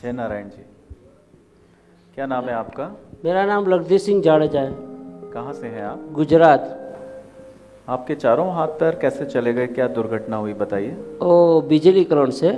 जय नारायण जी। क्या नाम है आपका? मेरा नाम लखदीप सिंह जाडेजा है। कहाँ से हैं आप? गुजरात। आपके चारों हाथ पैर कैसे चले गए? क्या दुर्घटना हुई बताइए। ओ बिजली करंट से।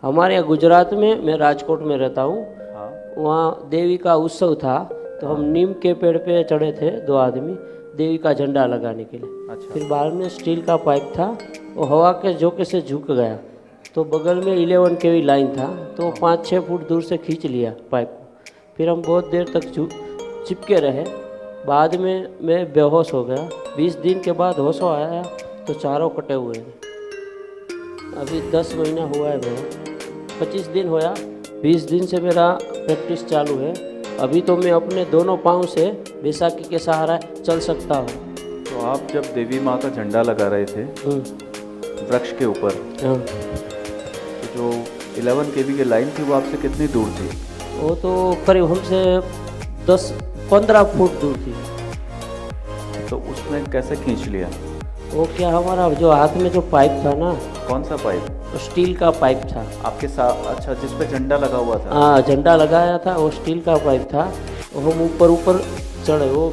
हमारे यहाँ गुजरात में, मैं राजकोट में रहता हूँ, हाँ वहाँ देवी का उत्सव था। तो हम नीम के पेड़ पे चढ़े थे, 2 आदमी, देवी का झंडा लगाने के लिए। अच्छा। फिर बाद में स्टील का पाइप था, वो हवा के झोंके से झुक गया। तो बगल में 11 kV लाइन था, तो 5-6 फुट दूर से खींच लिया पाइप को। फिर हम बहुत देर तक चिपके रहे। बाद में मैं बेहोश हो गया। 20 दिन के बाद होश आया तो चारों कटे हुए हैं। अभी 10 महीना हुआ है मेरा, 25 दिन होया। 20 दिन से मेरा प्रैक्टिस चालू है। अभी तो मैं अपने दोनों पाँव से बैसाखी के सहारा चल सकता हूँ। तो आप जब देवी माँ का झंडा लगा रहे थे वृक्ष के ऊपर, हाँ, तो जो 11 kV की लाइन थी वो आपसे कितनी दूर थी? वो तो करीब हमसे 10-15 फुट दूर थी। तो उसने कैसे खींच लिया? वो क्या, हमारा जो हाथ में जो पाइप था ना, कौन सा पाइप? वो स्टील का पाइप था। आपके साथ? अच्छा, जिस पे झंडा लगा हुआ था। हाँ, झंडा लगाया था, वो स्टील का पाइप था। वो हम ऊपर चढ़े, वो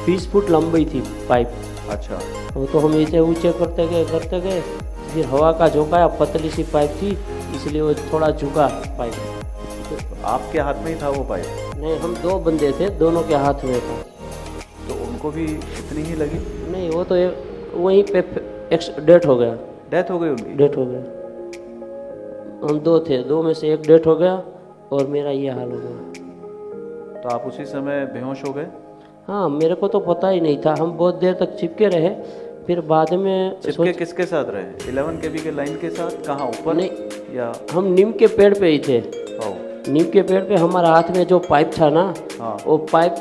20 फुट लंबी थी पाइप। अच्छा। वो तो हम नीचे ऊंचे करते गए। फिर हवा का झोंका, पतली सी पाइप थी, इसलिए वो थोड़ा झुका पाइप। तो आपके हाथ में ही था वो पाइप? नहीं, हम 2 बंदे थे, दोनों के हाथ में था। तो उनको भी इतनी ही लगी? नहीं, वो तो वहीं पे डेथ हो गया। डेथ हो गई उनकी? डेथ हो गया। हम 2 थे, 2 में से एक डेथ हो गया और मेरा ये हाल हो गया। तो आप उसी समय बेहोश हो गए? हाँ, मेरे को तो पता ही नहीं था। हम बहुत देर तक चिपके रहे। फिर बाद में चिपके किसके साथ रहे? 11 kV के लाइन के साथ? कहाँ, ऊपर? नहीं, या हम नीम के पेड़ पे ही थे। ओ, नीम के पेड़ पे हमारा हाथ में जो पाइप था ना, हाँ वो पाइप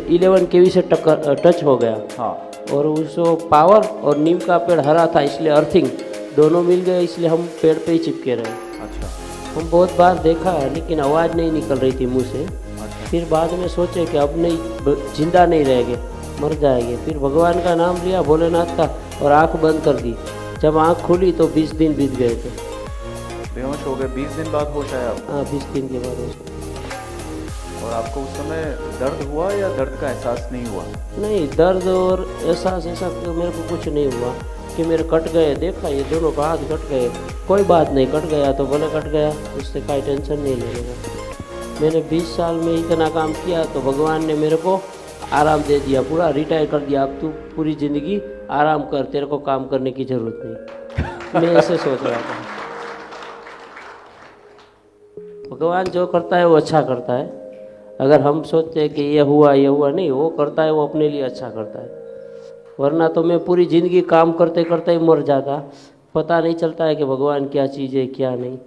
11 kV से टच हो गया। हाँ। और उस पावर और नीम का पेड़ हरा था, इसलिए अर्थिंग दोनों मिल गए, इसलिए हम पेड़ पे ही चिपके रहे। अच्छा। हम बहुत बार देखा, लेकिन आवाज़ नहीं निकल रही थी मुंह से। अच्छा। फिर बाद में सोचे कि अब नहीं, जिंदा नहीं रहेंगे, मर जाएंगे। फिर भगवान का नाम लिया, भोलेनाथ का, और आंख बंद कर दी। जब आंख खुली तो 20 दिन बीत गए थे। बेहोश हो गए, 20 दिन बाद होश आया आपको? हाँ, 20 दिन के बाद होश। और आपको उस समय दर्द हुआ या दर्द का एहसास नहीं हुआ? नहीं, दर्द और एहसास ऐसा तो मेरे को कुछ नहीं हुआ कि मेरे कट गए। देखा, ये दोनों का हाथ कट गए, कोई बात नहीं, कट गया तो भले कट गया, उससे कोई टेंशन नहीं लेगा। मैंने 20 साल में इतना काम किया, तो भगवान ने मेरे को आराम दे दिया, पूरा रिटायर कर दिया। अब तू पूरी ज़िंदगी आराम कर, तेरे को काम करने की ज़रूरत नहीं। मैं ऐसे सोच रहा था। भगवान जो करता है वो अच्छा करता है। अगर हम सोचते हैं कि ये हुआ नहीं, वो करता है, वो अपने लिए अच्छा करता है। वरना तो मैं पूरी ज़िंदगी काम करते करते ही मर जाता। पता नहीं चलता है कि भगवान क्या चीज़ है क्या नहीं।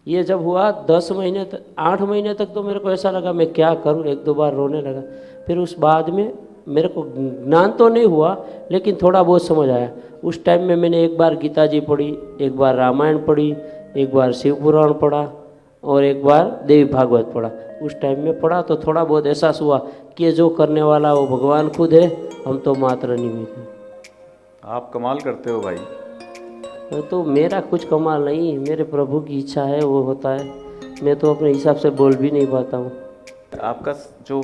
ये जब हुआ 10 महीने तक, 8 महीने तक तो मेरे को ऐसा लगा मैं क्या करूं, 1-2 बार रोने लगा। फिर उस बाद में मेरे को ज्ञान तो नहीं हुआ, लेकिन थोड़ा बहुत समझ आया। उस टाइम में मैंने एक बार गीता जी पढ़ी, एक बार रामायण पढ़ी, एक बार शिव पुराण पढ़ा, और एक बार देवी भागवत पढ़ा। उस टाइम में पढ़ा तो थोड़ा बहुत एहसास हुआ कि ये जो करने वाला वो भगवान खुद है, हम तो मात्र निमित्त हैं। आप कमाल करते हो भाई। तो मेरा कुछ कमाल नहीं, मेरे प्रभु की इच्छा है वो होता है। मैं तो अपने हिसाब से बोल भी नहीं पाता हूँ। आपका जो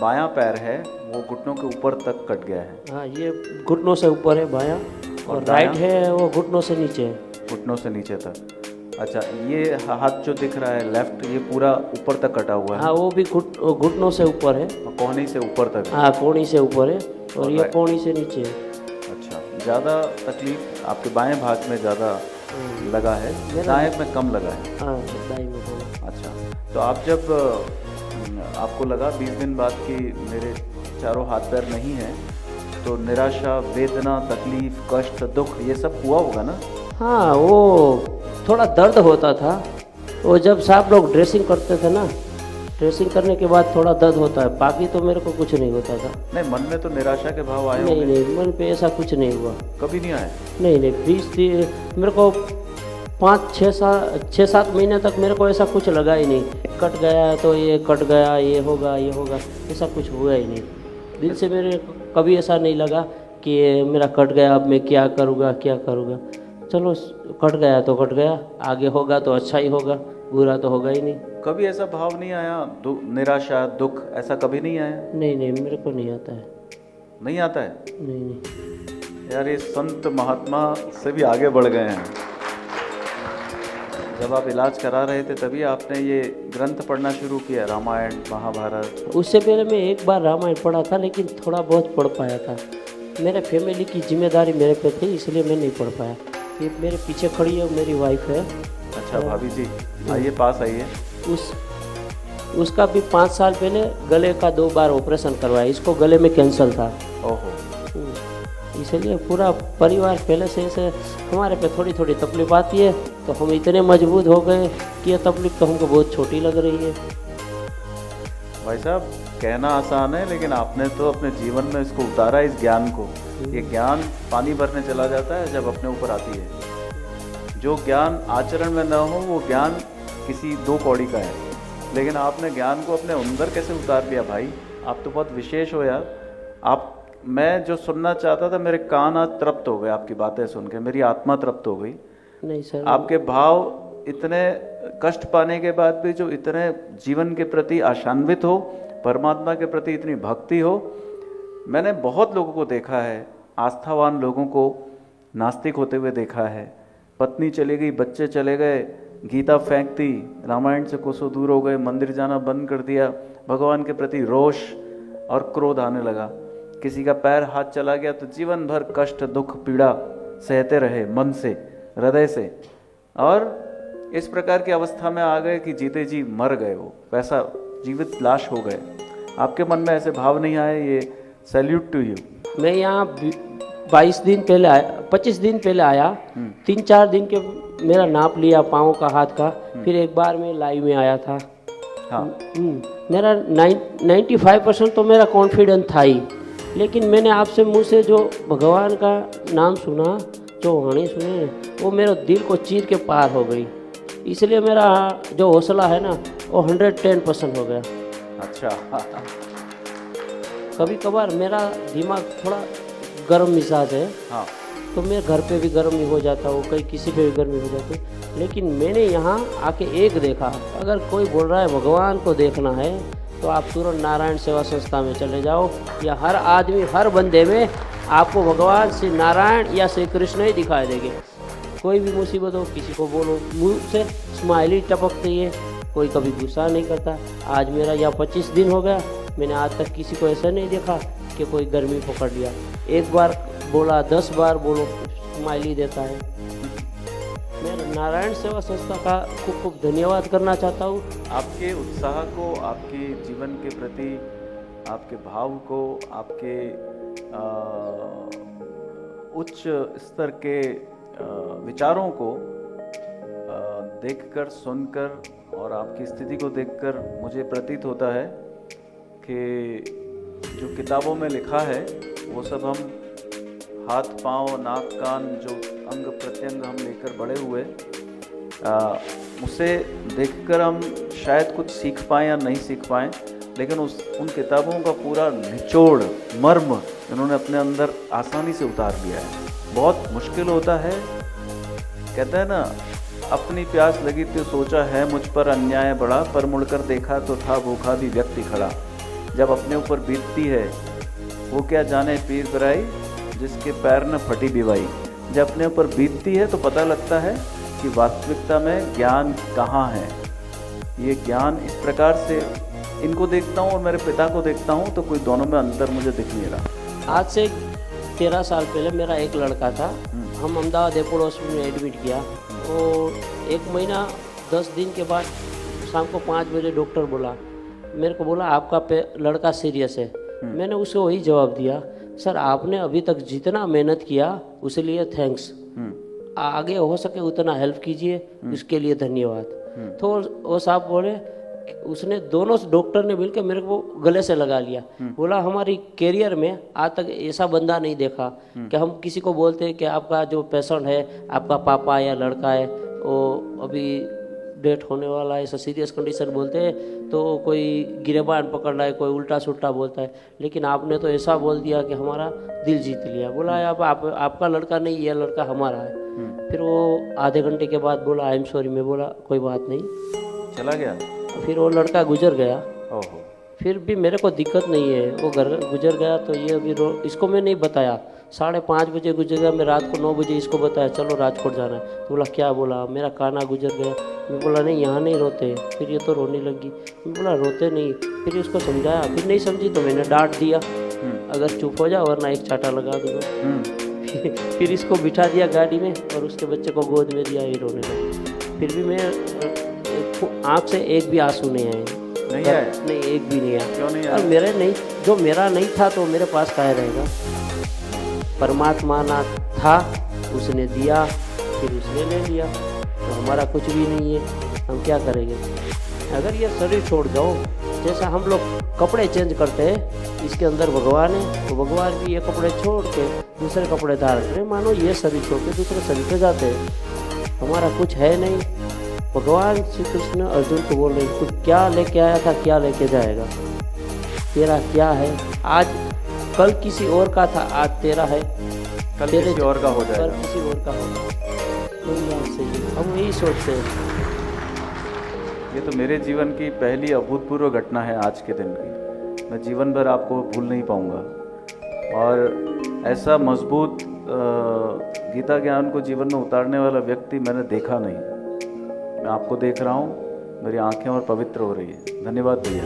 बायां पैर है वो घुटनों के ऊपर तक कट गया है? हाँ, ये घुटनों से ऊपर है बायां, और राइट है वो घुटनों से नीचे है। घुटनों से नीचे तक? अच्छा, ये हाथ जो दिख रहा है लेफ्ट, ये पूरा ऊपर तक कटा हुआ है? हाँ, वो भी घुटनों से ऊपर है। कोहनी से ऊपर तक? हाँ, कोहनी से ऊपर है, और ये कोहनी से नीचे है। अच्छा, ज़्यादा तकलीफ आपके बाएं भाग में ज़्यादा लगा है, दाएं में कम लगा है? हाँ, दाएं में कम। अच्छा, तो आप जब आपको लगा 20 दिन बाद कि मेरे चारों हाथ पैर नहीं हैं, तो निराशा, वेदना, तकलीफ, कष्ट, दुख, ये सब हुआ होगा ना? हाँ, वो थोड़ा दर्द होता था। वो जब साहब लोग ड्रेसिंग करते थे ना, ड्रेसिंग करने के बाद थोड़ा दर्द होता है, बाकी तो मेरे को कुछ नहीं होता था। नहीं, मन में तो निराशा के भाव आए नहीं होंगे? नहीं, मन पे ऐसा कुछ नहीं हुआ। कभी नहीं आए? नहीं, 20 दिन मेरे को 5-6-7 महीने तक मेरे को ऐसा कुछ लगा ही नहीं। कट गया तो ये कट गया, ये होगा, ऐसा कुछ हुआ ही नहीं। दिल से मेरे कभी ऐसा नहीं लगा कि ये मेरा कट गया, अब मैं क्या करूँगा। चलो, कट गया तो कट गया, आगे होगा तो अच्छा ही होगा, बुरा तो होगा ही नहीं। कभी ऐसा भाव नहीं आया, निराशा दुख ऐसा कभी नहीं आया? नहीं नहीं, मेरे को नहीं आता है। नहीं आता है? नहीं नहीं। यार ये संत महात्मा से भी आगे बढ़ गए हैं। जब आप इलाज करा रहे थे तभी आपने ये ग्रंथ पढ़ना शुरू किया, रामायण महाभारत? उससे पहले मैं एक बार रामायण पढ़ा था, लेकिन थोड़ा बहुत पढ़ पाया था। मेरे फैमिली की जिम्मेदारी मेरे पे थी, इसलिए मैं नहीं पढ़ पाया। ये मेरे पीछे खड़ी है, मेरी वाइफ है। अच्छा भाभी जी, आइए पास आइए। उसका भी 5 साल पहले गले का 2 बार ऑपरेशन करवाया। इसको गले में कैंसर था। ओहो। इसलिए पूरा परिवार पहले से ऐसे हमारे पे थोड़ी थोड़ी तकलीफ आती है, तो हम इतने मजबूत हो गए कि ये तकलीफ तो हमको बहुत छोटी लग रही है। भाई साहब, कहना आसान है, लेकिन आपने तो अपने जीवन में इसको उतारा, इस ज्ञान को। ये ज्ञान पानी भरने चला जाता है जब अपने ऊपर आती है। जो ज्ञान आचरण में न हो वो ज्ञान किसी 2 कौड़ी का है, लेकिन आपने ज्ञान को अपने अंदर कैसे उतार लिया भाई। आप तो बहुत विशेष हो यार। आप, मैं जो सुनना चाहता था, मेरे कान आज तृप्त हो गए आपकी बातें सुन के, मेरी आत्मा तृप्त हो गई। नहीं सर, आपके भाव इतने कष्ट पाने के बाद भी जो इतने जीवन के प्रति आशान्वित हो, परमात्मा के प्रति इतनी भक्ति हो। मैंने बहुत लोगों को देखा है, आस्थावान लोगों को नास्तिक होते हुए देखा है। पत्नी चली गई, बच्चे चले गए, गीता फेंक दी, रामायण से कोसों दूर हो गए, मंदिर जाना बंद कर दिया, भगवान के प्रति रोष और क्रोध आने लगा। किसी का पैर हाथ चला गया तो जीवन भर कष्ट दुख पीड़ा सहते रहे, मन से, हृदय से, और इस प्रकार की अवस्था में आ गए कि जीते जी मर गए, वो वैसा जीवित लाश हो गए। आपके मन में ऐसे भाव नहीं आए? ये सैल्यूट टू यू। मैं यहाँ 22 दिन पहले आया, 25 दिन पहले आया। 3-4 दिन के मेरा नाप लिया पाँव का, हाथ का। फिर एक बार मैं लाइव में आया था। हाँ। मेरा 95% तो मेरा कॉन्फिडेंस था ही, लेकिन मैंने आपसे मुँह से जो भगवान का नाम सुना, जो वाणी सुने, वो मेरे दिल को चीर के पार हो गई। इसलिए मेरा जो हौसला है ना, वो 110% हो गया। अच्छा। कभी कभार मेरा दिमाग थोड़ा गर्म मिजाज है। हाँ। तो मैं घर पे भी गर्म नहीं हो जाता हूँ, कहीं किसी पे भी गर्मी हो जाती है। लेकिन मैंने यहाँ आके एक देखा, अगर कोई बोल रहा है भगवान को देखना है तो आप तुरंत नारायण सेवा संस्था में चले जाओ, या हर आदमी, हर बंदे में आपको भगवान श्री नारायण या श्री कृष्ण ही दिखाई देंगे। कोई भी मुसीबत हो, किसी को बोलो, मुँह से स्माइली टपकती है, कोई कभी गुस्सा नहीं करता। आज मेरा यहाँ 25 दिन हो गया, मैंने आज तक किसी को ऐसा नहीं देखा कि कोई गर्मी पकड़ लिया। एक बार बोला, 10 बार बोलो, स्माइली देता है। मैं नारायण सेवा संस्था का खूब खूब धन्यवाद करना चाहता हूँ। आपके उत्साह को, आपके जीवन के प्रति आपके भाव को, आपके उच्च स्तर के विचारों को देखकर, सुनकर और आपकी स्थिति को देखकर मुझे प्रतीत होता है कि जो किताबों में लिखा है वो सब हम हाथ पांव नाक कान जो अंग प्रत्यंग हम लेकर बड़े हुए, उसे देखकर हम शायद कुछ सीख पाएँ या नहीं सीख पाएँ, लेकिन उन किताबों का पूरा निचोड़ मर्म इन्होंने अपने अंदर आसानी से उतार लिया है। बहुत मुश्किल होता है, कहते हैं ना, अपनी प्यास लगी तो सोचा है मुझ पर अन्याय बड़ा, पर मुड़कर देखा तो था भूखा भी व्यक्ति खड़ा। जब अपने ऊपर बीतती है वो क्या जाने पीर पराई, जिसके पैर न फटी बिवाई। जब अपने ऊपर बीतती है तो पता लगता है कि वास्तविकता में ज्ञान कहाँ है। ये ज्ञान इस प्रकार से इनको देखता हूँ और मेरे पिता को देखता हूँ तो कोई दोनों में अंतर मुझे दिख नहीं रहा। आज से 13 साल पहले मेरा एक लड़का था, हम अहमदाबाद एपोलो हॉस्पिटल में एडमिट किया। तो 1 महीना 10 दिन के बाद शाम को 5 बजे डॉक्टर बोला, मेरे को बोला आपका लड़का सीरियस है। मैंने उसे वही जवाब दिया, सर आपने अभी तक जितना मेहनत किया उसके लिए थैंक्स, आगे हो सके उतना हेल्प कीजिए, उसके लिए धन्यवाद। तो वो साहब बोले, उसने दोनों डॉक्टर ने मिलकर मेरे को गले से लगा लिया। बोला हमारी कैरियर में आज तक ऐसा बंदा नहीं देखा कि हम किसी को बोलते हैं कि आपका जो पेशेंट है आपका पापा या लड़का है, वो अभी डेथ होने वाला है, ऐसा सीरियस कंडीशन बोलते हैं तो कोई गिरेबान पकड़ रहा है, कोई उल्टा सुल्टा बोलता है। लेकिन आपने तो ऐसा बोल दिया कि हमारा दिल जीत लिया। बोला आपका लड़का नहीं, ये लड़का हमारा है। फिर वो आधे घंटे के बाद बोला आई एम सॉरी। मैं बोला कोई बात नहीं, चला गया। फिर वो लड़का गुजर गया। ओहो। फिर भी मेरे को दिक्कत नहीं है, वो घर गुजर गया तो ये अभी इसको मैं नहीं बताया। 5:30 बजे गुजर गया, मैं रात को 9 बजे इसको बताया चलो राजकोट जाना है। तो बोला क्या बोला, मेरा काना गुजर गया। मैं बोला नहीं यहाँ नहीं रोते। फिर ये तो रोने लगी। मैं बोला रोते नहीं। फिर इसको समझाया, फिर नहीं समझी तो मैंने डांट दिया, अगर चुप हो जा वरना एक चाटा लगा दूँगा। फिर इसको बिठा दिया गाड़ी में और उसके बच्चे को गोद में दिया, ये रोने लगा। फिर भी मैं आँख से एक भी आंसू नहीं आए। नहीं आया? नहीं, एक भी नहीं आया। क्यों नहीं और आया? मेरे नहीं, जो मेरा नहीं था तो मेरे पास काहे रहेगा। परमात्मा ना था, उसने दिया, फिर उसने ले लिया, तो हमारा कुछ भी नहीं है। हम क्या करेंगे? अगर ये शरीर छोड़ जाओ, जैसा हम लोग कपड़े चेंज करते हैं, इसके अंदर भगवान है, तो भगवान भी ये कपड़े छोड़ के दूसरे कपड़े धारण करें। मानो ये शरीर छोड़ के दूसरे शरीर पे जाते हैं, हमारा कुछ है नहीं। भगवान श्री कृष्ण अर्जुन को बोल रहे तू क्या लेके आया था, क्या लेके जाएगा, तेरा क्या है। आज कल किसी और का था, आज तेरा है, कल किसी और का हो जाएगा। कल किसी और का होगा। हम यही सोचते हैं। ये तो मेरे जीवन की पहली अभूतपूर्व घटना है आज के दिन की। मैं जीवन भर आपको भूल नहीं पाऊंगा। और ऐसा मजबूत गीता ज्ञान को जीवन में उतारने वाला व्यक्ति मैंने देखा नहीं। मैं आपको देख रहा हूँ, मेरी आंखें और पवित्र हो रही है। धन्यवाद भैया।